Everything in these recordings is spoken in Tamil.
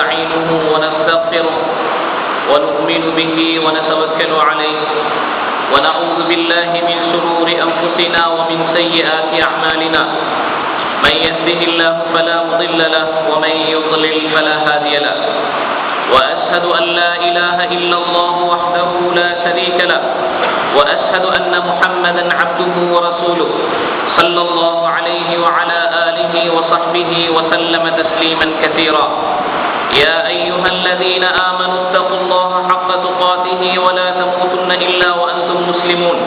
ونستعينه ونستغفره ونؤمن به ونتوكل عليه ونعوذ بالله من شرور أنفسنا ومن سيئات أعمالنا من يهده الله فلا مضل له ومن يضلل فلا هادي له وأشهد أن لا إله إلا الله وحده لا شريك له وأشهد أن محمدا عبده ورسوله صلى الله عليه وعلى آله وصحبه وسلم تسليما كثيرا يا أيها الذين آمنوا اتقوا الله حق تقاته ولا تموتن إلا وأنتم مسلمون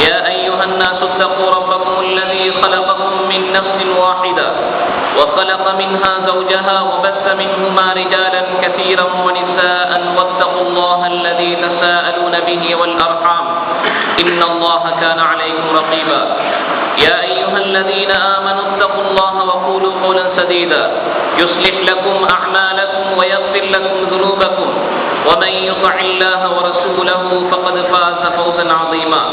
يا أيها الناس اتقوا ربكم الذي خلقكم من نفس واحدة وخلق منها زوجها وبث منهما رجالا كثيرا ونساء واتقوا الله الذي تساءلون به والأرحام إن الله كان عليكم رقيبا يا أيها الذين آمنوا اتقوا الله وقولوا قولا سديدا يصلح لكم أعمالكم ويغفر لكم ذنوبكم ومن يطع الله ورسوله فقد فاز فوزا عظيما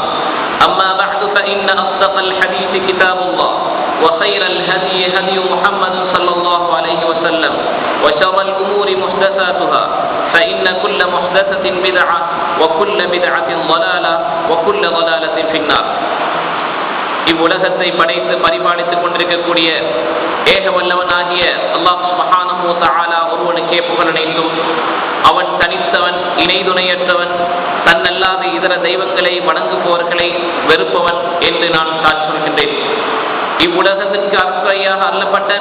أما بعد فإن أصدق الحديث كتاب الله وخير الهدي هدي محمد صلى الله عليه وسلم وشر الأمور محدثاتها فإن كل محدثة بدعة وكل بدعة ضلالة وكل ضلالة في النار. இவ்வுலகத்தை படைத்து பரிபாலித்துக் கொண்டிருக்கக்கூடிய ஏக வல்லவனாகிய அல்லாஹ் சுப்ஹானஹு வ தஆலா ஒருவனுக்கே புகழ் அனைத்தும். அவன் தனித்தவன், இணைதுணையற்றவன், தன்னல்லாத இதர தெய்வங்களை வணங்குபவர்களை வெறுப்பவன் என்று நான் சாட்சி சொல்கின்றேன். இவ்வுலகத்திற்கு அருட்கொடையாக அருளப்பட்ட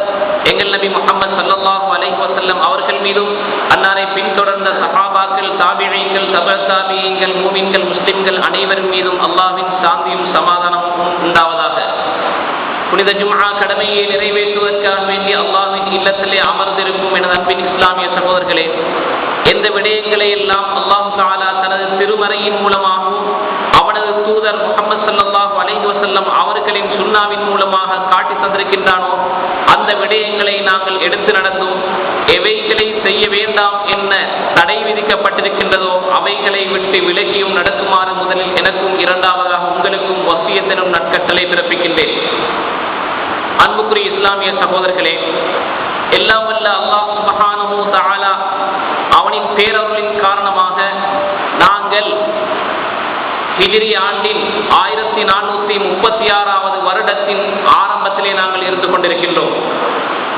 எங்கள் நபி முஹம்மது ஸல்லல்லாஹு அலைஹி வஸல்லம் அவர்கள் மீதும் அன்னாரை பின்தொடர்ந்த சஹாபாக்கள், தாபிஈன்கள், தபஅ தாபிஈன்கள், மூமின்கள், முஸ்லிம்கள் அனைவரின் மீதும் அல்லாஹ்வின் சாந்தியும் சமாதானமும் உண்டாவதாக. புனித ஜும்ஆ கடமையை நிறைவேற்றுவதற்காக வேண்டி அல்லாஹ்வின் இல்லத்திலே அமர்ந்திருக்கும் எனது அன்பின் இஸ்லாமிய சகோதரர்களே, எந்த விடயங்களை எல்லாம் அல்லாஹ் தஆலா தனது திருமறையின் மூலமாகவும் அவனது தூதர் முஹம்மது ஸல்லல்லாஹு அலைஹி வஸல்லம் அவர்களின் சுன்னாவின் மூலமாக காட்டி தந்திருக்கின்றானோ அந்த விடயங்களை நாங்கள் எடுத்து நடந்தும், எவைகளை செய்ய வேண்டாம் என்ன தடை விதிக்கப்பட்டிருக்கின்றதோ அவைகளை விட்டு விலகியும் நடக்குமாறு முதலில் எனக்கும் இரண்டாவதாக உங்களுக்கும் வசியத்தினும் நற்கட்டளை பிறப்பிக்கின்றேன். அன்புக்குரிய இஸ்லாமிய சகோதரர்களே, எல்லாம் வல்ல அல்லாஹ் சுப்ஹானஹு வ தஆலா அவனின் பேரருளின் காரணமாக நாங்கள் ஹிஜ்ரி ஆண்டின் 1436வது வருடத்தின் ஆரம்பத்திலே நாங்கள் இருந்து கொண்டிருக்கின்றோம்.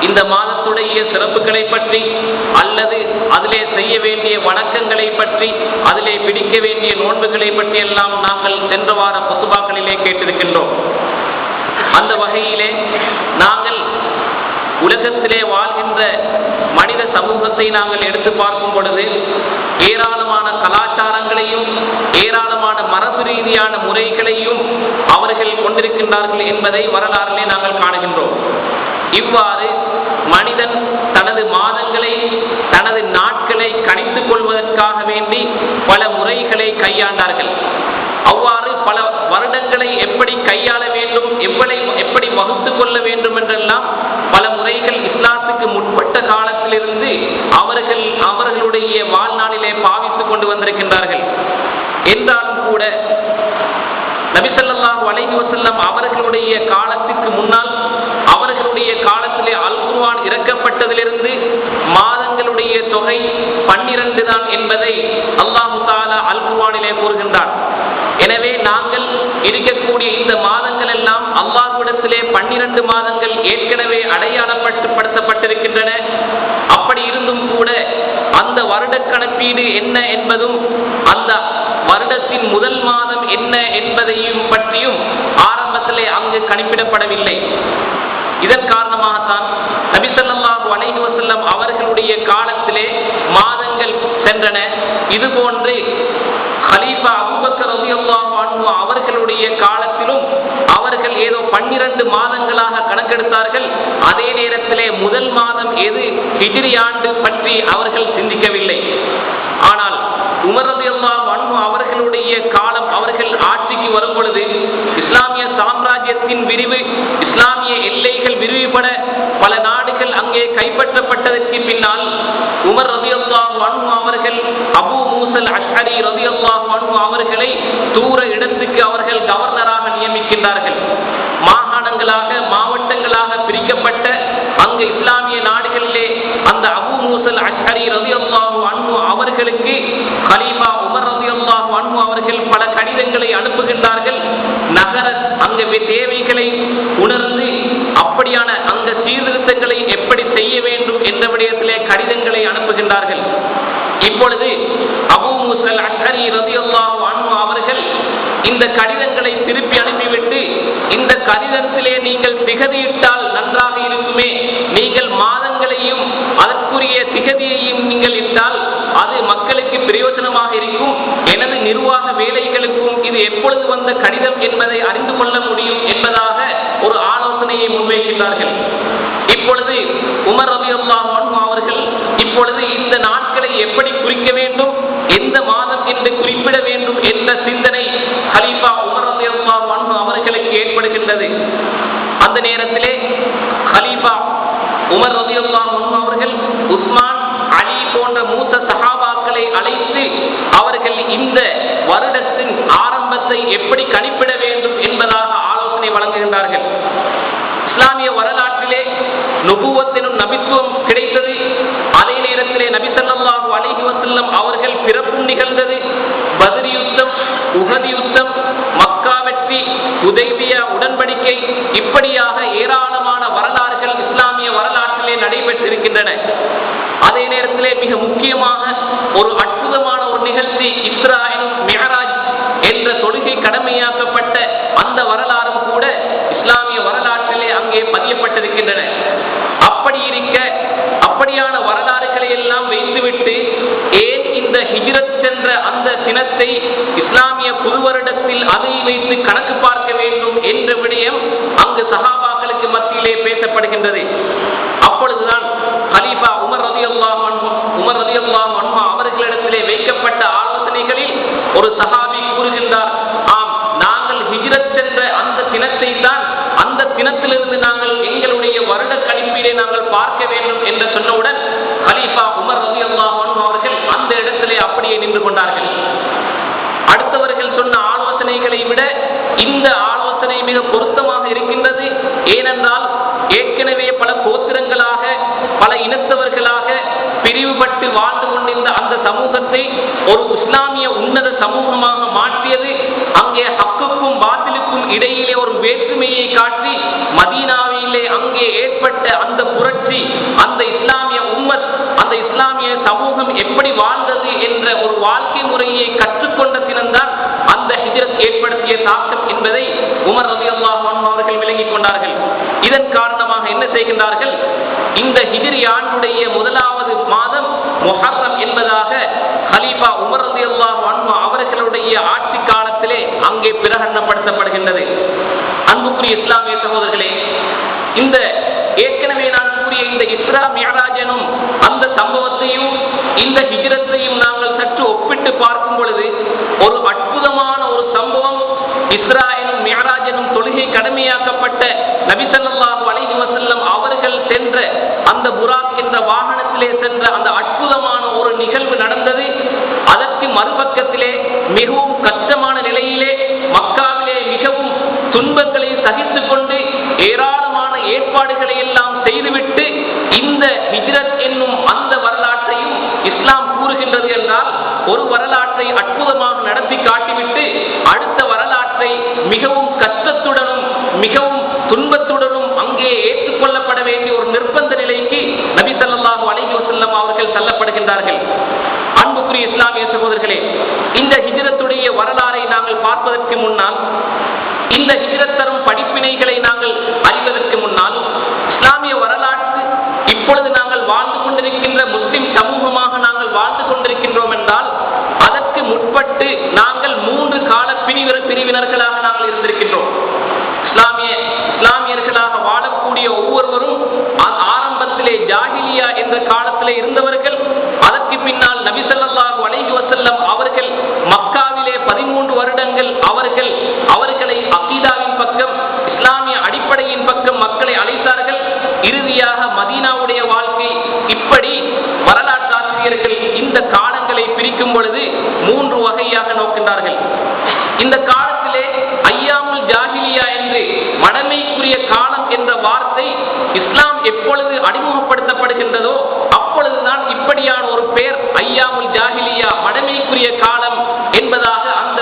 இந்த மாதத்துடைய சிறப்புகளை பற்றி அல்லது அதிலே செய்ய வேண்டிய வணக்கங்களை பற்றி, அதிலே பிடிக்க வேண்டிய நோன்புகளை பற்றி எல்லாம் நாங்கள் சென்ற வார குத்துபாக்களிலே கேட்டிருக்கின்றோம். அந்த வகையிலே நாங்கள் உலகத்திலே வாழ்கின்ற மனித சமூகத்தை நாங்கள் எடுத்து பார்க்கும் பொழுது ஏராளமான கலாச்சாரங்களையும் ஏராளமான மரபு ரீதியான முறைகளையும் அவர்கள் கொண்டிருக்கின்றார்கள் என்பதை வரலாறிலே நாங்கள் காணுகின்றோம். இவ்வாறு மனிதன் தனது மாதங்களை, தனது நாட்களை கணித்துக் கொள்வதற்காக வேண்டி பல முறைகளை கையாண்டார்கள். அவ்வாறு பல வருடங்களை எப்படி கையாள வேண்டும், எப்படி வகுத்து கொள்ள வேண்டும் என்றெல்லாம் பல முறைகள் இஸ்லாத்துக்கு முற்பட்ட காலத்திலிருந்து அவர்களுடைய வாழ்நாளிலே பாவித்துக் கொண்டு வந்திருக்கின்றார்கள். என்றாலும் கூட நபி ஸல்லல்லாஹு அலைஹி வஸல்லம் அவர்களுடைய காலத்திற்கு முன்னால், அவர்களுடைய காலத்திலே அல் குர்ஆன் இறக்கப்பட்டதிலிருந்து மாதங்களுடைய தொகை 12 தான் என்பதை அல்லாஹ் தஆலா அல் குர்ஆனிலே கூறுகின்றார். எனவே நாங்கள் இருக்கக்கூடிய இந்த மாதங்கள் எல்லாம் அல்லாஹ்விடத்திலே 12 மாதங்கள் ஏற்கனவே அடையாளப்படுத்தப்பட்டிருக்கின்றன. அப்படி இருந்தும் கூட அந்த வருட கணக்கீடு என்ன என்பதும் அந்த வருடத்தின் முதல் மாதம் என்ன என்பதையும் பற்றியும் ஆரம்பத்திலே அங்கு கணிப்பிடப்படவில்லை. இதன் காரணமாகத்தான் நபி ஸல்லல்லாஹு அலைஹி வஸல்லம் அவர்களுடைய காலத்திலே மாதங்கள் சென்றன. இதுபோன்று கலீஃபா அபூபக்கர் ரலியல்லாஹு அன்ஹு அவர்களுடைய காலத்திலும் அவர்கள் ஏதோ 12 மாதங்களாக கணக்கெடுத்தார்கள். அதே நேரத்திலே முதல் மாதம் எது ஹிஜ்ரி ஆண்டு பற்றி அவர்கள் சிந்திக்கவில்லை. ஆனால் உமர் ரலியல்லாஹு அன்ஹு அவர்களுடைய காலம், அவர்கள் ஆட்சிக்கு வரும் பொழுது இஸ்லாமிய சாம்ராஜ்யத்தின் விரிவு, இஸ்லாமிய எல்லைகள் விரிவுபட பல நாடுகள் அங்கே கைப்பற்றப்பட்டதற்கு பின்னால் உமர் ரலியல்லாஹு அன்ஹு அவர்கள் அபூ மூஸல் அஷ்அரி ரலியல்லாஹு அன்ஹு அவர்களை தூர இடத்துக்கு அவர்கள் கவர்னராக நியமிக்கின்றார்கள். மாகாணங்களாக, மாவட்டங்களாக பிரிக்கப்பட்ட அங்கு இஸ்லாமிய நாடுகளிலே அந்த அபூ மூஸல் அஷ்அரி அவர்கள் பல கடிதங்களை அனுப்புகின்றார்கள். நகர அங்க தேவைகளை உணர்ந்து அப்படியான அங்க சீர்திருத்தங்களை எப்படி செய்ய வேண்டும் என்ற விடயத்திலே கடிதங்களை அனுப்புகின்றார்கள். இப்பொழுது அபூ மூஸா அல்-அஷ்அரி ரலியல்லாஹு அன்ஹு அவர்கள் இந்த கடிதங்களை திருப்பி அனுப்பிவிட்டு, இந்த கடிதத்திலே நீங்கள் திகதியிட்டால் நன்றாக இருக்குமே, நீங்கள் மாதங்களையும் அதற்குரிய திகதியையும் நீங்கள் இட்டால் அது மக்களுக்கு பிரயோஜனமாக இருக்கும், எனது நிர்வாக வேலைகளுக்கும் இது எப்பொழுது வந்த கடிதம் என்பதை அறிந்து கொள்ள முடியும் என்பதாக ஒரு ஆலோசனையை முன்வைக்கின்றார்கள். இப்பொழுது உமர் ரலியல்லாஹு அன்ஹு அவர்கள் இப்பொழுது இந்த நாட்களை எப்படி குறிக்க வேண்டும், எந்த மாதம் என்று குறிப்பிட வேண்டும் என்ற சிந்தனை கலீஃபா உமர் ரலியல்லாஹு அன்ஹு அவர்களுக்கு ஏற்படுகின்றது. அந்த நேரத்திலே கலீஃபா உமர் ரலியல்லாஹு அன்ஹு அவர்கள் உஸ்மான், அலி போன்ற மூத்த சஹாபாக்களை அழைத்து அவர்கள் இந்த வருடத்தின் ஆரம்பத்தை எப்படி கணிப்பிட வேண்டும் என்பதாக ஆலோசனை வழங்குகின்றார்கள். இஸ்லாமிய வரலாற்றிலே நுபுவத்தினும் நபித்துவம் கிடைத்தது. அதே நேரத்திலே நபி ஸல்லல்லாஹு அலைஹி வஸல்லம் அவர்கள் பிறப்பும் நிகழ்ந்தது. பத்ர் யுத்தம், உஹது யுத்தம், மக்கா வெற்றி, ஹுதைபியா உடன்படிக்கை, இப்படியாக ஏராளமான வரலாறுகள் இஸ்லாமிய வரலாற்றிலே நடைபெற்றிருக்கின்றன. அதே நேரத்திலே மிக முக்கியமாக ஒரு அற்புதமான ஒரு நிகழ்ச்சி இஸ்ரா மிஅராஜ் என்ற தொழுகை கடமையாக்கப்பட்ட அந்த வரலாறும் கூட இஸ்லாமிய வரலாற்றிலே அங்கே பதியப்பட்டிருக்கின்றன. அப்படி இருக்க அப்படியான வரலாறுகளை எல்லாம் வைத்துவிட்டு ஏன் இந்த ஹிஜ்ரத் என்ற அந்த தினத்தை இஸ்லாமிய புது வருடத்தில் அதை வைத்து கணக்கு பார்க்க வேண்டும் என்ற விடயம் அங்கு சஹாபாக்களுக்கு மத்தியிலே பேசப்படுகின்றது. அப்பொழுதுதான் கலீஃபா உமர் ரலியல்லாஹு அன்ஹு அவர்களிடத்திலே வைக்கப்பட்ட ஆலோசனைகளில் ஒரு சஹாபி கூறுகின்றார், ஆம், நாங்கள் ஹிஜ்ரத் என்ற அந்த தினத்தை தான், அந்த தினத்திலிருந்து நாங்கள் எங்களுடைய வருட கணிப்பீடை நாங்கள் பார்க்க வேண்டும் என்று சொன்னவுடன் கலீஃபா உமர் ரலியல்லாஹு அன்ஹு அவர்கள் அந்த இடத்திலே அப்படியே நின்று கொண்டார்கள். அடுத்தவர்கள் சொன்ன ஆலோசனைகளை விட இந்த ஆலோசனை மிக பொருத்தமாக இருக்கின்றது. ஏனென்றால் ஏற்கனவே பல கோத்திரங்களாக, பல இனத்தவர்களாக பிரிவுபட்டு வாழ்ந்து கொண்டிருந்த அந்த சமூகத்தை ஒரு இஸ்லாமிய உன்னத சமூகமாக மாற்றியது. அங்கே ஹக்குக்கும் பாத்திலுக்கும் இடையிலே ஒரு வேற்றுமையை காட்டி மதீனாவிலே அங்கே ஏற்பட்ட அந்த புரட்சி, அந்த இஸ்லாமிய உம்மத், அந்த இஸ்லாமிய சமூகம் எப்படி வாழ்ந்தது என்ற ஒரு வாழ்க்கை முறையை கற்றுக்கொண்ட தினம்தான் அந்த ஹிஜ்ரத் ஏற்படுத்திய தாக்கம் என்பதை உமர் ரலியல்லாஹு அன்ஹு அவர்கள் விளங்கிக் கொண்டார்கள். இதன் காரணமாக என்ன செய்கின்றார்கள், இந்த ஹிஜ்ரி ஆண்டுடைய முதலாவது மாதம் முஹர்ரம் என்பதாக கலீஃபா உமர் ரலியல்லாஹு அன்ஹு அவர்களுடைய ஆட்சி காலத்திலே அங்கே பிரகடனப்படுத்தப்படுகின்றது. அன்புக்குரிய இஸ்லாமிய சகோதரர்களே, இந்த ஏற்கனவே நான் கூறிய இந்த இஸ்ரா மிஅராஜ் எனும் அந்த சம்பவத்தையும் இந்த ஹிஜ்ரத்தையும் நாங்கள் சற்று ஒப்பிட்டு பார்க்கும் பொழுது ஒரு அற்புதமான ஒரு சம்பவம். இஸ்ரா எனும் மிஅராஜ் எனும் தொழுகை கடமையாக்கப்பட்ட நபி ஸல்லல்லாஹு அலைஹி வஸல்லம் அவர்கள் சென்ற அந்த புராக் என்ற வாகனத்திலே சென்ற அந்த அற்புதமான ஒரு நிகழ்வு நடந்தது. அதற்கு மறுபக்கத்திலே மிகவும் கஷ்டமான நிலையிலே மக்காவிலே மிகவும் துன்பங்களை சகித்துக் கொண்டு ஏராளமான ஏற்பாடுகளை எல்லாம் செய்துவிட்டு இந்த ஹிஜ்ரத் என்னும் அந்த வரலாற்றையும் இஸ்லாம் கூறுகின்றது என்றால் ஒரு வரலாற்றை அற்புதமாக நடத்தி காட்டிவிட்டு அடுத்த வரலாற்றை மிகவும் கஷ்டத்துடனும் மிகவும் துன்பத்துடனும் அங்கே ஏற்றுக்கொள்ளப்பட வேண்டிய ஒரு நிர்பந்த நிலைக்கு நபி ஸல்லல்லாஹு அலைஹி வஸல்லம் அவர்கள் தள்ளப்படுகின்றார்கள். அன்புக்குரிய இஸ்லாமிய சகோதரர்களே, இந்த ஹிஜ்ரத்துடைய வரலாறை நாங்கள் பார்ப்பதற்கு முன்னால், இந்த ஹிஜ்ரத் தரும் படிப்பினைகளை நாங்கள் அறிவதற்கு முன்னால், இஸ்லாமிய வரலாற்று இப்பொழுது நாங்கள் வாழ்ந்து கொண்டிருக்கின்ற முஸ்லிம் சமூகமாக நாங்கள் வாழ்ந்து கொண்டிருக்கின்றோம் என்றால் அதற்கு முற்பட்டு நாங்கள் 3 கால பிரிவினர்களாக நாங்கள் இருந்திருக்கின்றோம். இஸ்லாமியர்களாக வாழக்கூடிய ஒவ்வொருவரும் ஆரம்பத்திலே ஜாஹிலியா என்ற காலத்திலே இருந்தவர்கள். அதற்கு பின்னால் நபி ஸல்லல்லாஹு அலைஹி வஸல்லம் அவர்கள் மக்காவிலே 13 வருடங்கள் அவர்களை அகீதாவின் பக்கம், இஸ்லாமிய அடிப்படையின் பக்கம் மக்களை அழைத்தார்கள். இறுதியாக மதீனாவுடைய வாழ்க்கை. இப்படி வரலாற்றாசிரியர்கள் இந்த காலங்களை பிரிக்கும் பொழுது 3 வகையாக நோக்கின்றார்கள். இந்த காலத்திலே ஐயாமுல் ஜாஹிலியா என்று மடமைக்குரிய காலம் என்ற வார்த்தை இஸ்லாம் எப்பொழுது அறிமுகப்படுத்தப்படுகின்றதோ அப்பொழுதுதான் இப்படியான ஒரு பெயர் ஐயாமுல் ஜாஹிலியா, மடமைக்குரிய காலம் என்பதாக அந்த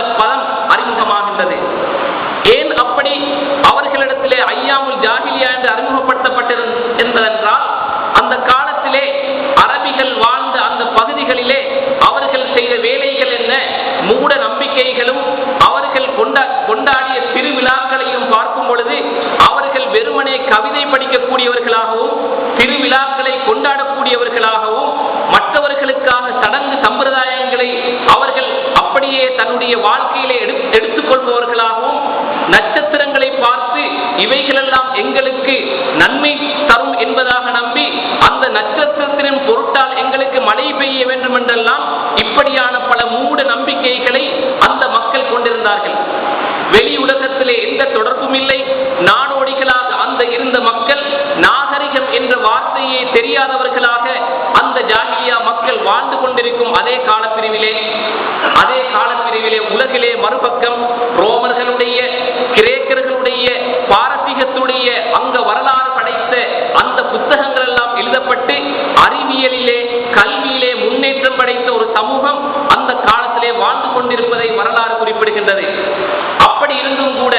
எடுத்துக்கொள்பவர்களாகவும் நட்சத்திரங்களை பார்த்து இவைகளெல்லாம் எங்களுக்கு நன்மை தரும் என்பதாக நம்பி அந்த நட்சத்திரத்தின் பொருட்டால் எங்களுக்கு மழை பெய்ய வேண்டும் என்றெல்லாம் இப்படியான பல மூட நம்பிக்கைகளை அந்த மக்கள் கொண்டிருந்தார்கள். வெளி உலகத்திலே எந்த தொடர்பும் இல்லை. நாடோடிகளாக அந்த இருந்த மக்கள் நாகரிகம் என்ற வார்த்தையே தெரியாதவர்களாக அந்த ஜாஹிலியா மக்கள் வாழ்ந்து கொண்டிருக்கும் அதே காலப்பிரிவிலே உலகிலே மறுபக்கம் ரோமர்களுடைய, கிரேக்கர்களுடைய, பாரசீகத்துடைய அங்க வரலாறு படைத்த அந்த புத்தகங்கள் எல்லாம் எழுதப்பட்டு அறிவியலிலே, கல்வியிலே முன்னேற்றம் படைத்த ஒரு சமூகம் அந்த காலத்திலே வாழ்ந்து கொண்டிருப்பதை வரலாறு குறிப்பிடுகின்றது. அப்படி இருந்தும் கூட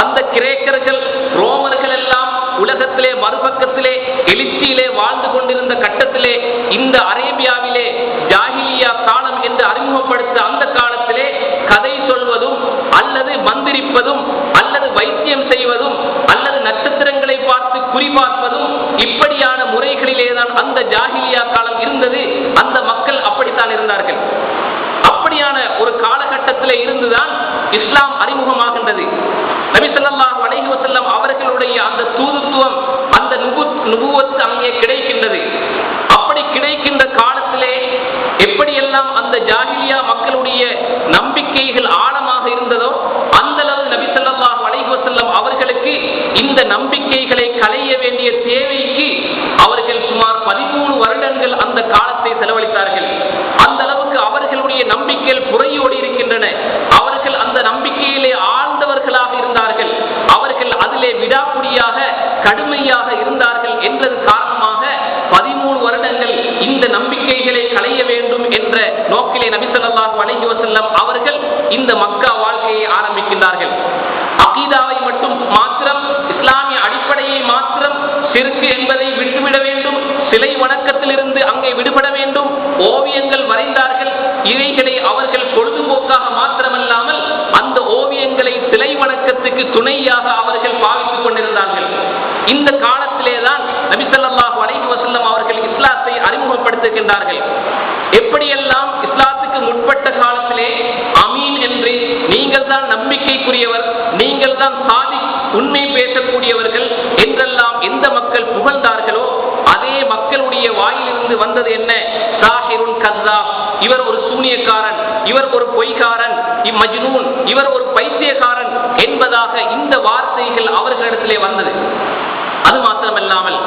அந்த கிரேக்கர்கள், ரோமர்கள் எல்லாம் உலகத்திலே மறுபக்கத்திலே எழுச்சியிலே வாழ்ந்து கொண்டிருந்த கட்டத்திலே இந்த அரேபியாவிலே ஜாஹிலியா காலம் என்று அறிமுகப்படுத்த அந்த காலத்திலே கதை சொல்வதும் அல்லது மந்திரிப்பதும் அல்லது வைத்தியம் செய்வதும் அல்லது நட்சத்திரங்களை பார்த்து குறிபார்ப்பதும் இப்படியான முறைகளிலேதான் அந்த ஜாஹிலியா காலம் இருந்தது. அந்த மக்கள் அப்படித்தான் இருந்தார்கள். அப்படியான ஒரு காலகட்டத்திலே இருந்துதான் இஸ்லாம் அறிமுகமாகின்றது. நபி ஸல்லல்லாஹு அலைஹி வஸல்லம் அவர்களுடைய அந்த தூதுத்துவம், அந்த நுபுவத் அங்கே கிடைக்கின்றது. அப்படி கிடைக்கின்ற காலத்திலே எப்படியெல்லாம் அந்த ஜாஹிலியா மக்களுடைய நம்பிக்கைகள் ஆழமாக இருந்ததோ அந்த அளவு நபி ஸல்லல்லாஹு அலைஹி வஸல்லம் அவர்களுக்கு இந்த நம்பிக்கைகளை களைய வேண்டிய தேவைக்கு அவர்கள் சுமார் 13 வருடங்கள் அந்த காலத்தை செலவழித்தார்கள். அந்த அளவுக்கு அவர்களுடைய நம்பிக்கைகள் புறையோடி இருக்கின்றன. அவர்கள் அந்த நம்பிக்கையிலே ஆழ்ந்தவர்களாக இருந்தார்கள். அவர்கள் அதிலே விடாக்குடியாக கடுமையாக இருந்தார்கள் என்பது காரணமாக 13 வருடங்கள் இந்த நம்பிக்கைகளை களைய வேண்டும் என்ற நோக்கிலே நபி ஸல்லல்லாஹு அலைஹி வஸல்லம் அவர்கள் இந்த மக்கா வாழ்க்கையை ஆரம்பிக்கின்றார்கள். அகீதாவை மட்டும் மாத்திரம், இஸ்லாமிய அடிப்படையை மாத்திரம், ஷிர்க் என்பதை விட்டுவிட வேண்டும், சிலை வணக்கத்திலிருந்து அங்கே விடுபட வேண்டும், ஓவியங்கள் வரைந்தார்கள். இவைகளை அவர்கள் பொழுதுபோக்காக மாத்திரமல்லாமல் அந்த ஓவியங்களை சிலை வணக்கத்துக்கு துணையாக அவர்கள் பாவித்துக் கொண்டிருந்தார்கள். இந்த காலத்திலேதான் நபி ஸல்லல்லாஹு அலைஹி வஸல்லம் அவர்கள் இஸ்லாத்தை அறிமுகப்படுத்துகின்றார்கள். எப்படியெல்லாம் இஸ்லாத்துக்கு முற்பட்ட காலத்திலே அமீன் என்று, நீங்கள் தான் நம்பிக்கைக்குரியவர், நீங்கள் தான் சாதி, உண்மை பேசக்கூடியவர்கள் என்றெல்லாம் எந்த மக்கள் புகழ்ந்தார்களோ அதே மக்களுடைய வாயிலிருந்து வந்தது என்ன? சாஹிருன் கஸாப், இவர் ஒரு சூனியக்காரன், இவர் ஒரு பொய்காரன், மஜ்னூன், இவர் ஒரு பைத்தியக்காரன் என்பதாக இந்த வார்த்தைகள் அவர்களிடத்திலே வந்தது. அது மாத்திரமல்லாமல்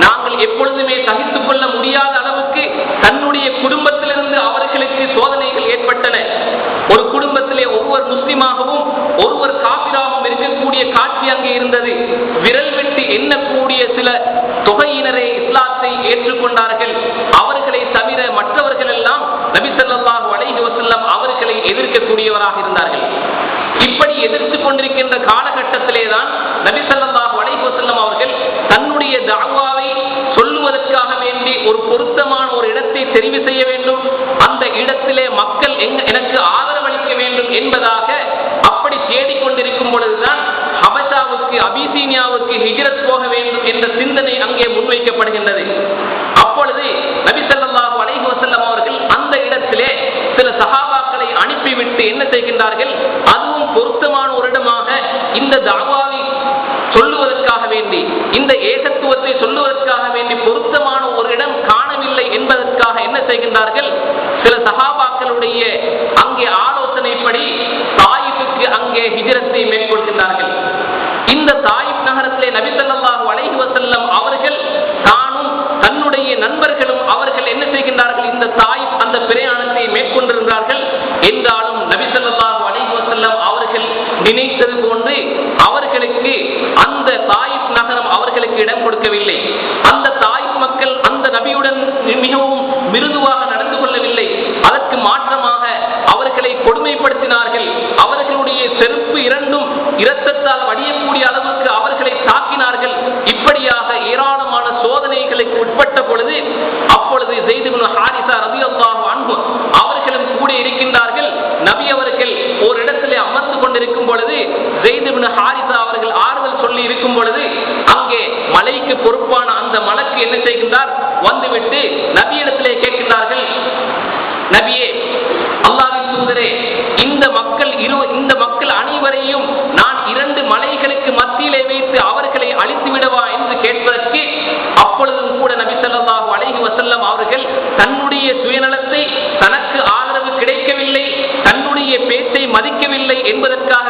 நாங்கள் எப்பொழுதுமே சகித்துக் கொள்ள முடியாத அளவுக்கு தன்னுடைய குடும்பத்திலிருந்து அவர்களுக்கு சோதனைகள் ஏற்பட்டன. ஒரு குடும்பத்திலே ஒவ்வொரு முஸ்லிமாகவும் ஒருவர் காபிராகவும் இருக்கக்கூடிய காட்சி அங்கே இருந்தது. விரல் வெட்டி எண்ணக்கூடிய சில தொகையினரை இஸ்லாத்தை ஏற்றுக்கொண்டார்கள். அவர்களை தவிர மற்றவர்கள் எல்லாம் நபி ஸல்லல்லாஹு அலைஹி வஸல்லம் அவர்களை எதிர்க்கக்கூடியவராக இருந்தார்கள். இப்படி எதிர்த்துக் கொண்டிருக்கின்ற காலகட்டத்திலேதான் நபி ஸல்லல்லாஹு அலைஹி வஸல்லம் அவர்கள் தன்னுடைய தஅவாவை சொல்லுவதற்காக வேண்டி ஒரு பொருத்தமான ஒரு இடத்தை தெரிவு செய்ய வேண்டும், அந்த இடத்திலே மக்கள் எனக்கு ஆதரவளிக்க வேண்டும் என்பதாக அப்படி தேடிக்கொண்டிருக்கும் பொழுதுதான் ஹபஷாவுக்கு, அபிசீனியாவுக்கு ஹிஜ்ரத் போக வேண்டும் என்ற சிந்தனை அங்கே முன்வைக்கப்படுகின்றது. அப்பொழுது நபி ஸல்லல்லாஹு அலைஹி வஸல்லம் அவர்கள் அந்த இடத்திலே சில சஹாபாக்களை அனுப்பிவிட்டு என்ன செய்கின்றார்கள்? அதுவும் பொருத்தமான ஒரு இடமாக இந்த தஅவாவை சொல்லுவதற்காக வேண்டி, இந்த ஏகத்துவத்தை சொல்லுவதற்காக வேண்டி பொருத்தமான ஒரு இடம் காணவில்லை என்பதற்காக என்ன செய்கின்றார்கள்? சில சஹாபாக்களுடைய அங்கே ஆலோசனைப்படி தாயிஃபுக்கு அங்கே ஹிஜ்ரத்தை மேற்கொள்கின்றார்கள். இந்த தாயிஃப் நகரத்திலே நபி ஸல்லல்லாஹு அலைஹி வஸல்லம் அவர்கள் தானும் தன்னுடைய நண்பர்களும் அவர்கள் என்ன செய்கின்றார்கள்? இந்த தாயிஃப் அந்த பிரயாணத்தை மேற்கொண்டிருந்தார்கள். என்றாலும் நபி ஸல்லல்லாஹு அலைஹி வஸல்லம் அவர்கள் நினைத்தது போன்று அவர்களுக்கு அந்த தாயிஃப் நகரம் அவர்களுக்கு இடம் கொடுக்கவில்லை. அந்த தாயிஃப் மக்கள் அந்த நபியுடன் மிகவும் மிருதுவாக நடந்து கொள்ளவில்லை. அதற்கு மாற்றமாக அவர்களை கொடுமைப்படுத்தினார்கள். அவர்களுடைய செருப்பு இரண்டும் இரத்தத்தால் வடியக்கூடிய அளவுக்கு அவர்களை தாக்கினார்கள். இப்படியாக ஏராளமான சோதனைகளுக்கு உட்பட்ட பொழுது அப்பொழுது ஸைத் இப்னு ஹாரிஸா ரலியல்லாஹு அன்ஹு அவர்களும் கூட இருக்கின்றார்கள். நபி அவர்கள் ஒரு இடத்திலே அமர்ந்து கொண்டிருக்கும் பொழுது ஸைத் இப்னு ஹாரிஸா அவர்கள் ஆறுதல் சொல்லி இருக்கும் பொழுது அங்கே மலைக்கு பொறுப்பான அந்த மலக்கு என்ன செய்கின்றார்? வந்துவிட்டு நபியிடத்திலே கேட்கின்றார்கள், நபியே, அல்லாஹ்வின் தூதரே, இந்த மக்கள்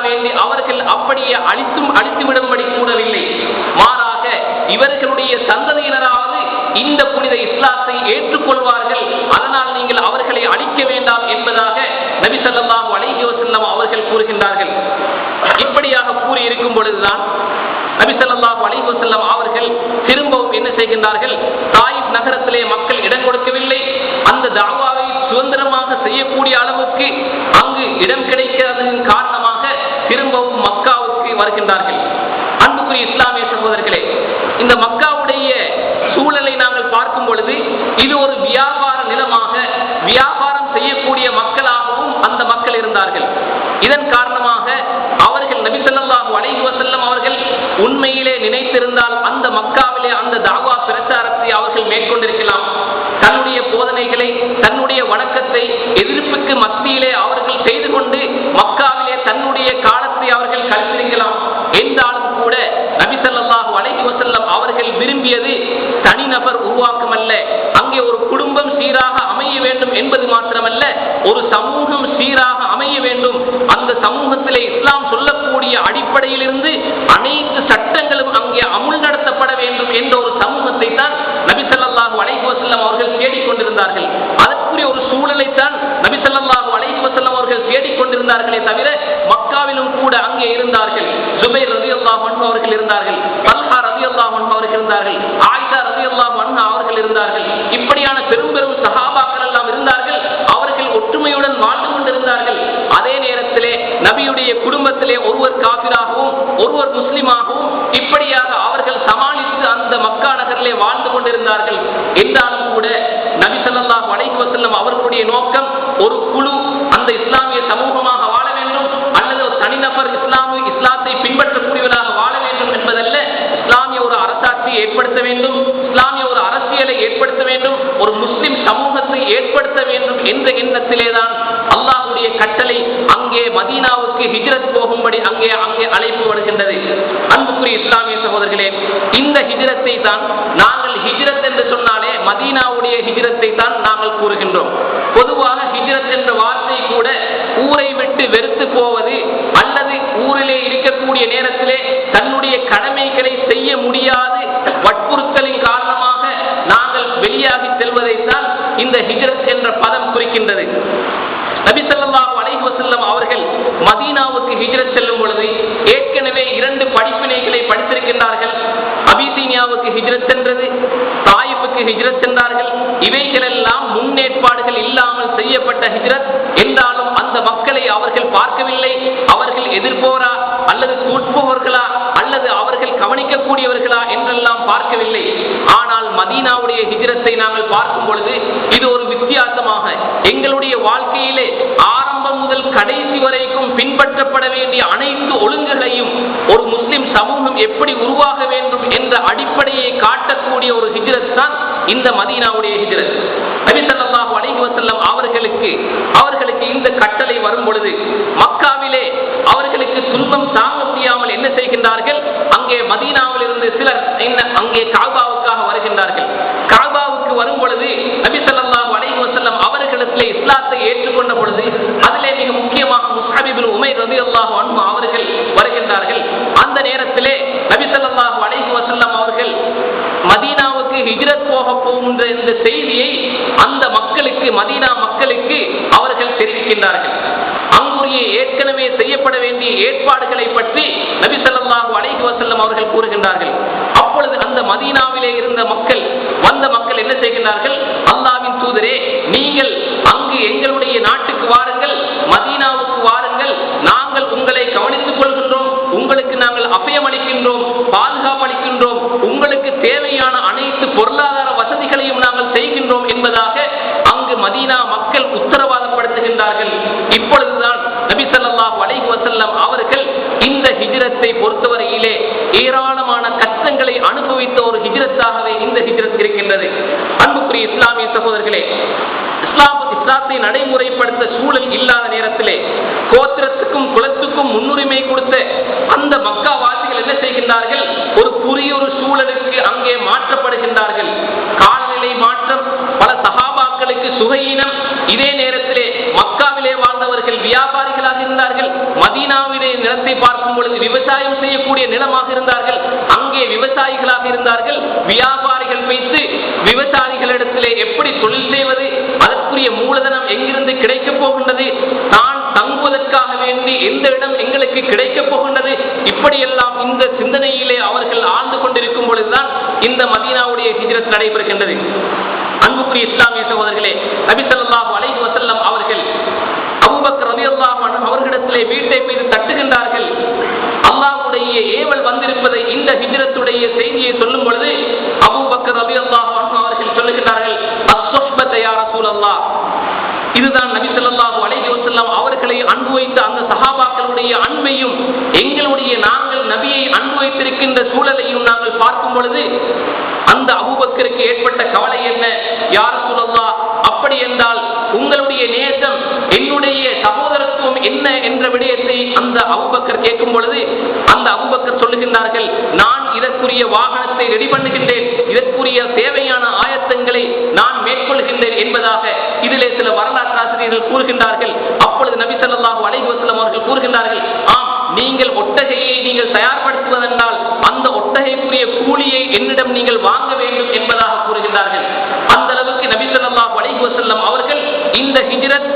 வேண்டி அவர்கள் அப்படியே அழித்துவிடும்படி கூடவில்லை. மாறாக இவர்களுடைய சந்ததியினராவது இந்த புனித இஸ்லாத்தை ஏற்றுக்கொள்வார்கள், அதனால் நீங்கள் அவர்களை அழிக்க வேண்டாம் என்பதாக நபி ஸல்லல்லாஹு அலைஹி வஸல்லம் அவர்கள் கூறுகின்றார்கள். இப்படியாக கூறி இருக்கும் பொழுதுதான் நபி ஸல்லல்லாஹு அலைஹி வஸல்லம் அவர்கள் திரும்பவும் என்ன செய்கின்றார்கள்? தாயிப் நகரத்திலே மக்கள் இடம் கொடுக்கவில்லை, அந்த தாவாவை சுதந்திரமாக செய்யக்கூடிய அளவுக்கு அங்கு இடம் கிடைக்காததன் காரணமாக திரும்பவும் மக்காவுக்கு வருகின்றார்கள். அன்புக்குரிய இஸ்லாமிய சகோதரர்களே, இந்த மக்காவுடைய சூழலை நாங்கள் பார்க்கும் பொழுது இது ஒரு வியாபார நிலமாக, வியாபாரம் செய்யக்கூடிய மக்களாகவும் அந்த மக்கள் இருந்தார்கள். இதன் காரணமாக அவர்கள் நபி ஸல்லல்லாஹு அலைஹி வஸல்லம் அவர்கள் உண்மையிலே நினைத்திருந்தால் அந்த மக்காவிலே அந்த தாவா பிரச்சாரத்தை அவர்கள் மேற்கொண்டிருக்கலாம். தன்னுடைய போதனைகளை, தன்னுடைய வணக்கத்தை எதிர்ப்புக்கு மத்தியிலே அவர்கள் செய்து கொண்டு மக்காவிலே தன்னுடைய காலத்தை அவர்கள் கழித்திருக்கலாம். என்றாலும் கூட நபி ஸல்லல்லாஹு அலைஹி வஸல்லம் அவர்கள் விரும்பியது தனிநபர் உருவாக்கம் அல்ல, அங்கே ஒரு குடும்பம் சீராக அமைய வேண்டும் என்பது மாத்திரமல்ல, ஒரு சமூகம் சீராக அமைய வேண்டும். அந்த சமூகத்திலே இஸ்லாம் சொல்லக்கூடிய அடிப்படையில் இருந்து அனைத்து சட்டங்களும் அங்கே அமுல் நடத்தப்பட வேண்டும் என்ற ஒரு சமூகத்தை தான் நபி ஸல்லல்லாஹு அலைஹி வஸல்லம் அவர்கள் தேடிக்கொண்டிருந்தார்கள். அதற்குரிய ஒரு சூழலைத்தான் நபி ஸல்லல்லாஹு அலைஹி வஸல்லம் அவர்கள் தேடிக்கொண்டிருந்தார்களே தவிர மக்காவிலும் கூட அங்கே இருந்தார்கள். ஜுபைர் ரலியல்லாஹு அன்ஹு அவர்கள் இருந்தார்கள், தல்ஹா ரலியல்லாஹு அன்ஹு அவர்கள் இருந்தார்கள், ஆயிஷா ரலியல்லாஹு அன்ஹா அவர்கள் இருந்தார்கள். இப்படியான பெரும் பெரும் சஹாபாக்கள் எல்லாம் இருந்தார்கள். அவர்கள் ஒற்றுமையுடன் வாழ்ந்து கொண்டிருந்தார்கள். அதே நேரத்திலே நபியுடைய குடும்பத்திலே ஒருவர் காபிராகவும் ஒருவர் முஸ்லிமாகவும் இப்படியாக அவர்கள் சமாளித்து அந்த மக்கா நகரிலே வாழ்ந்து கொண்டிருந்தார்கள். என்றாலும் கூட நபி ஸல்லல்லாஹு அலைஹி வஸல்லம் அவர்களுடைய நோக்கம் ஒரு குழு அந்த இஸ்லாமிய சமூகமாக வாழ வேண்டும், அல்லது ஒரு தனிநபர் இஸ்லாத்தை பின்பற்றக்கூடியவராக வாழ வேண்டும் என்பதல்ல. இஸ்லாமிய ஒரு அரசாட்சியை ஏற்படுத்த வேண்டும், இஸ்லாமிய ஒரு அரசியலை ஏற்படுத்த வேண்டும், ஒரு முஸ்லிம் சமூகத்தை ஏற்படுத்த வேண்டும் என்ற எண்ணத்திலேதான் அல்லாஹ்வுடைய கட்டளை அங்கே மதீனாவுக்கு ஹிஜ்ரத் போகும்படி அங்கே அழைப்பு வருகின்றது. அன்புக்குரிய இஸ்லாமிய சகோதரர்களே, இந்த ஹிஜ்ரத்தை தான் நாங்கள் ஹிஜ்ரத் என்று சொன்னாலே மதீனாவுடைய ஹிஜ்ரத்தை தான் நாங்கள் கூறுகின்றோம். பொதுவாக ஹிஜ்ரத் என்ற வார்த்தை கூட ஊரை விட்டு வெறுத்து போவது, அல்லது ஊரிலே இருக்கக்கூடிய நேரத்திலே தன்னுடைய கடமைகளை செய்ய முடியாது வற்புறுத்தலின் காரணமாக நாங்கள் வெளியாகி செல்வதைத்தான் இந்த ஹிஜ்ரத் என்ற பதம் குறிக்கின்றது. நபி ஸல்லல்லாஹு அலைஹி வஸல்லம் அவர்கள் மதீனாவுக்கு ஹிஜ்ரத் செல்லும் பொழுது ஏற்கனவே 2 படிப்பினைகளை படித்திருக்கின்றார்கள். அபிசீனியாவுக்கு ஹிஜ்ரத் சென்றது, தாயிஃபுக்கு ஹிஜ்ரத் சென்றார்கள். இவைகளெல்லாம் முன்னேற்பாடுகள் இல்லாமல் செய்யப்பட்ட ஹிஜ்ரத். என்றாலும் அந்த மக்களை அவர்கள் பார்க்கவில்லை. அவர்கள் எதிர்ப்போரா அல்லது கூட்பவர்களா அல்லது அவர்கள் கவனிக்கக்கூடியவர்களா என்றெல்லாம் பார்க்கவில்லை. ஆனால் மதீனாவுடைய ஹிஜ்ரத்தை நாங்கள் பார்க்கும் பொழுது இது ஒரு வித்தியாசமாக எங்களுடைய வாழ்க்கையிலே ஆரம்பம் முதல் கடைசி வரைக்கும் பின்பற்றப்பட வேண்டிய அனைத்து ஒழுங்குகளையும் ஒரு முஸ்லிம் சமூகம் எப்படி உருவாக வேண்டும் என்ற அடிப்படையை காட்டக்கூடிய ஒரு ஹிஜ்ரத் தான் இந்த மதீனாவுடைய ஹிஜ்ரத். நபி ஸல்லல்லாஹு அலைஹி வஸல்லம் அவர்களுக்கு இந்த கட்டளை வரும் பொழுது மக்காவிலே அவர்களுக்கு துன்பம் தாங்க முடியாமல் என்ன செய்கின்றார்கள்? அங்கே மதீனாவில் இருந்து சிலர் அங்கே காபாவுக்காக வருகின்றார்கள். காபாவுக்கு வரும் பொழுது நபி ஸல்லல்லாஹு அலைஹி வஸல்லம் அவர்களுக்கு இஸ்லாத்தை ஏற்றுக்கொண்ட பொழுது அதிலே மிக முக்கியமாக முஸ்அப் இப்னு உமைர் ரலியல்லாஹு அன்ஹு அவர்கள் வருகின்றார்கள். அந்த நேரத்திலே நபி ஸல்லல்லாஹு அலைஹி வஸல்லம் அவர்கள் மதீனாவுக்கு ஹிஜ்ரத் போக போகின்ற இந்த செய்தியை அந்த மக்களுக்கு, மதீனா மக்களுக்கு அவர்கள் தெரிவிக்கின்றார்கள். அங்குரிய ஏற்கனவே செய்யப்பட வேண்டிய ஏற்பாடுகளை பற்றி நபி ஸல்லல்லாஹு அலைஹி வஸல்லம் அவர்கள் கூறுகின்றார்கள். அப்பொழுது அந்த மதீனாவிலே இருந்த வந்த மக்கள் என்ன செய்கின்றார்கள்? அல்லாஹ்வின் தூதரே, நீங்கள் அங்கு எங்களுடைய நாட்டுக்கு வாருங்கள், மதீனாவுக்கு வாருங்கள், நாங்கள் உங்களை கவனித்துக் கொள்கின்றோம், உங்களுக்கு நாங்கள் அபயம் அளிக்கின்றோம், பாதுகாப்பு அளிக்கின்றோம், உங்களுக்கு தேவையான அனைத்து பொருளாதார வசதிகளையும் நாங்கள் செய்கின்றோம் என்பதாக அங்கு மதீனா மக்கள் உத்தரவாதப்படுத்துகின்றார்கள். இப்பொழுதுதான் நபி ஸல்லல்லாஹு அலைஹி வஸல்லம் அவர்கள் இந்த ஹிஜ்ரத்தை பொறுத்தவரையிலே ஏராளமான கஷ்டங்களை அனுபவித்த ஒரு ஹிஜ்ரத்தாகவே இந்த ஹிஜ்ரத் இருக்கின்றது. அன்புக்குரிய இஸ்லாமிய சகோதரர்களே, இஸ்லாத்தை நடைமுறைப்படுத்த சூழல் இல்லாத நேரத்திலே கோத்திரத்துக்கும் குலத்துக்கும் முன்னுரிமை கொடுத்த அந்த மக்கா வாசிகள் என்ன செய்கின்றார்கள்? ஒரு புதிய ஒரு சூழலுக்கு அங்கே மாற்றப்படுகின்றார்கள். காலநிலை மாற்றம், பல சஹாபாக்களுக்கு சுகையினம். இதே நேரத்திலே மக்காவிலே வாழ்ந்தவர்கள் வியாபாரிகளாக இருந்தார்கள், மதீனாவிலே பார்க்கும் பொழுது விவசாயம் செய்யக்கூடிய நிலமாக இருந்தார்கள். அங்கே விவசாயிகளாக இருந்தார்கள். வியாபாரிகள் வைத்து விவசாயிகளிடத்திலே எப்படி தொழில் செய்வது, அதற்குரிய மூலதனம் எங்கிருந்து கிடைக்கப் போகின்றது, தான் தங்குவதற்காக வேண்டி எந்த இடம் எங்களுக்கு கிடைக்கப் போகின்றது, இப்படியெல்லாம் இந்த சிந்தனையிலே அவர்கள் ஆழ்ந்து கொண்டிருக்கும் பொழுதுதான் இந்த மதீனாவுடைய ஹிஜ்ரத் நடைபெறுகின்றது. அன்புக்குரிய இஸ்லாமிய சகோதரர்களே, நபி ஸல்லல்லாஹு அலைஹி வஸல்லம் அவர்கள் அபூபக்கர் ரலியல்லாஹு அன்ஹு அவர்களிடத்திலே வீட்டை மீது தட்டுகின்றார்கள். அல்லாஹ்வுடைய ஏவல் வந்திருப்பதை, இந்த ஹிஜ்ரத்துடைய செய்தியை சொல்லும் பொழுது அபூபக்கர் ரலியல்லாஹு அன்ஹு அவர்கள் சொல்லுகின்றார்கள், அஸ்ஸுஹ்பத யா ரசூலல்லாஹ். இதுதான் நபி ஸல்லல்லாஹு அலைஹி வஸல்லம் அவர்களை அன்பு வைத்த அந்த சஹாபாக்களுடைய அன்பையும் எங்களுடைய நாங்கள் நபியை அன்பு வைத்திருக்கின்ற சூழலையும் நாங்கள் பார்க்கும் பொழுது அந்த அபூபக்கருக்கு ஏற்பட்ட கவலை என்ன? யா ரசூலல்லாஹ், அப்படி என்றால் உங்களுடைய நேசம், என்னுடைய சகோதரத்துவம் என்ன என்ற விடயத்தை அந்த அபூபக்கர் கேட்கும் பொழுது அந்த அபூபக்கர் சொல்லுகின்றார்கள், நான் இதற்குரிய வாகனத்தை ரெடி பண்ணுகின்றேன், இதற்குரிய தேவையான ஆயத்தங்களை நான் மேற்கொள்கின்றேன் என்பதாக இதிலே சில வரலாற்று ஆசிரியர்கள் கூறுகின்றார்கள். அப்பொழுது நபி ஸல்லல்லாஹு அலைஹி வஸல்லம் அவர்கள் கூறுகின்றார்கள், ஆம், நீங்கள் ஒட்டகையை நீங்கள் தயார்படுத்துவதென்றால் அந்த ஒட்டகைக்குரிய கூலியை என்னிடம் நீங்கள் வாங்க வேண்டும் என்பதாக கூறுகின்றார்கள். அந்த அளவுக்கு நபி ஸல்லல்லாஹு அலைஹி வஸல்லம் அவர்கள் இந்த ஹிஜ்ரத்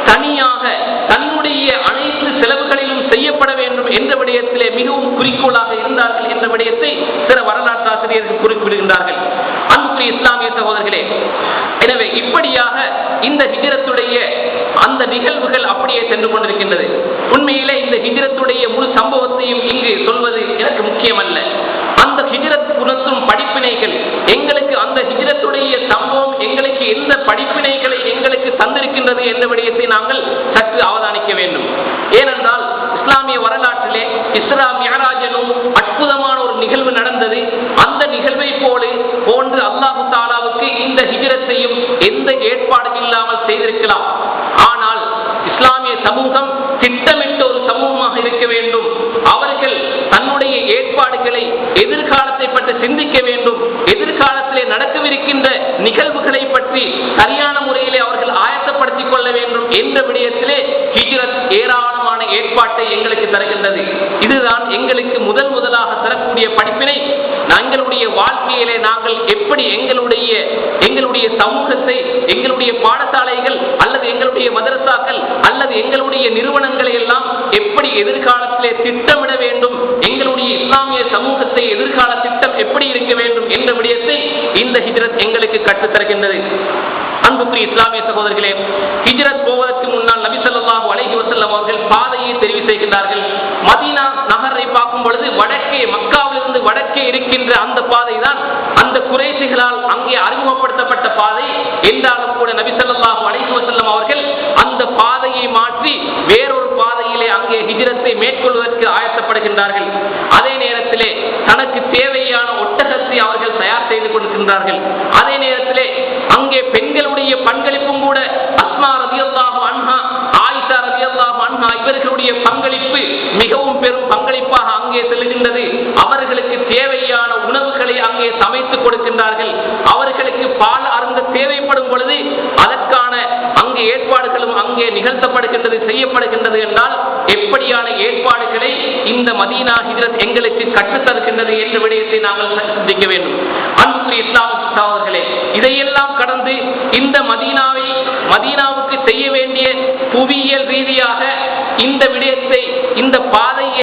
தனியாக தன்னுடைய அனைத்து செலவுகளிலும் செய்யப்பட வேண்டும் என்ற விடயத்திலே மிகவும் குறிக்கோளாக இருந்தார்கள் என்ற விடயத்தை சில வரலாற்று ஆசிரியர்கள் குறிப்பிடுகின்றார்கள். அன்புக்குரிய இஸ்லாமிய சகோதரர்களே, எனவே இப்படியாக இந்த ஹிஜ்ரத்துடைய அந்த நிகழ்வுகள் அப்படியே சென்று கொண்டிருக்கின்றது. உண்மையிலே இந்த ஹிஜ்ரத்துடைய முழு சம்பவத்தையும் இங்கு சொல்வது எனக்கு முக்கியமல்ல. அந்த ஹிஜ்ரத் உணர்த்தும் படிப்பினைகள் எங்களுக்கு, அந்த ஹிஜ்ரத்துடைய சம்பவம் எங்களுக்கு எந்த படிப்பினைகளை எங்களுக்கு தந்திருக்கின்றது என்ற விடயத்தை நாங்கள் சற்று அவதானிக்க வேண்டும். ஏனென்றால் இஸ்லாமிய வரலாற்றிலே இஸ்ரா மிஅராஜ் எனும் அற்புதமான ஒரு நிகழ்வு நடந்தது. அந்த நிகழ்வை போன்று அல்லாஹு தஆலாவுக்கு இந்த ஹிஜ்ரத்தையும் எந்த ஏற்பாடும் இல்லாமல் செய்திருக்கலாம். ஆனால் இஸ்லாமிய சமூகம் திட்டமிட்ட ஒரு சமூகமாக இருக்க வேண்டும். அவர்கள் தன்னுடைய ஏற்பாடுகளை எதிர்காலத்தை பற்றி சிந்திக்க வேண்டும். எதிர்காலத்திலே நடக்கவிருக்கின்ற நிகழ்வுகளை பற்றி சரியான முறையிலே அவர்கள் ஆயத்தப்படுத்திக் கொள்ள வேண்டும் என்ற விடயத்திலே ஹிஜ்ரத் ஏராளமான ஏற்பாட்டை எங்களுக்கு தருகின்றது. இதுதான் எங்களுக்கு முதலாக தரக்கூடிய படிப்பினை. எங்களுடைய வாழ்க்கையிலே நாங்கள் எப்படி எங்களுடைய சமூகத்தை, எங்களுடைய பாடசாலைகள் அல்லது எங்களுடைய மதரசாக்கள் அல்லது எங்களுடைய நிறுவனங்களை எல்லாம் எப்படி எதிர்காலத்திலே திட்டமிட வேண்டும், எங்களுடைய இஸ்லாமிய சமூகத்தை எதிர்கால திட்டம் எப்படி இருக்க வேண்டும் என்ற விடயத்தை இந்த ஹிஜ்ரத் எங்களுக்கு கற்றுத்தருகின்றது. அன்புக்குரிய இஸ்லாமிய சகோதரர்களே, ஹிஜ்ரத் போவதற்கு முன்னால் நபி ஸல்லல்லாஹு அலைஹி வஸல்லம் அவர்கள் பாதையை தெரிவு செய்கின்றார்கள். மதீனா நகரை பார்க்கும் பொழுது வடக்கே, மக்காவிலிருந்து வடக்கே இருக்கின்ற அந்த பாதை தான் அந்த குறைஷிகளால் அங்கே அறிமுகப்படுத்தப்பட்ட பாதை என்றாலும் கூட நபி ஸல்லல்லாஹு அலைஹி வஸல்லம் அவர்கள் அந்த பாதையை மாற்றி வேறொரு பாதையிலே அங்கே ஹிஜ்ரத்தை மேற்கொள்வதற்கு ஆயத்தப்படுகின்றார்கள். அதே நேரத்திலே தனக்கு தேவையான ஒட்டகத்தை அவர்கள் தயார் செய்து கொண்டிருக்கின்றார்கள். அதே நேரத்திலே அங்கே பெண்களுடைய பங்களிப்பும் கூட அஸ்மா ரலியல்லாஹு அன்ஹா, ஆயிஷா ரலியல்லாஹு அன்ஹா இவர்களுடைய பங்களிப்பு மிகவும் பெரும் பங்களிப்பாக அங்கே செல்கின்றது. அவர்களுக்கு தேவையான உணவுகளை அங்கே சமைத்து கொடுக்கின்றார்கள். அவர்களுக்கு பால் அருந்த தேவைப்படும் பொழுது அதற்கான அங்கே ஏற்பாடுகளும் அங்கே நிகழ்த்தப்படுகின்றது, செய்யப்படுகின்றது. என்றால் எப்படியான ஏற்பாடுகளை இந்த மதீனா ஹிஜ்ரத் எங்களுக்கு கற்றுத்தருகின்றது என்ற விடயத்தை நாங்கள் சிந்திக்க வேண்டும். அன்புக்குரிய இஸ்லாமிய சகோதரர்களே, இதையெல்லாம் கடந்து இந்த மதீனாவுக்கு செய்ய வேண்டிய புவியியல் ரீதியாக இந்த விடயத்தை, இந்த பாதையை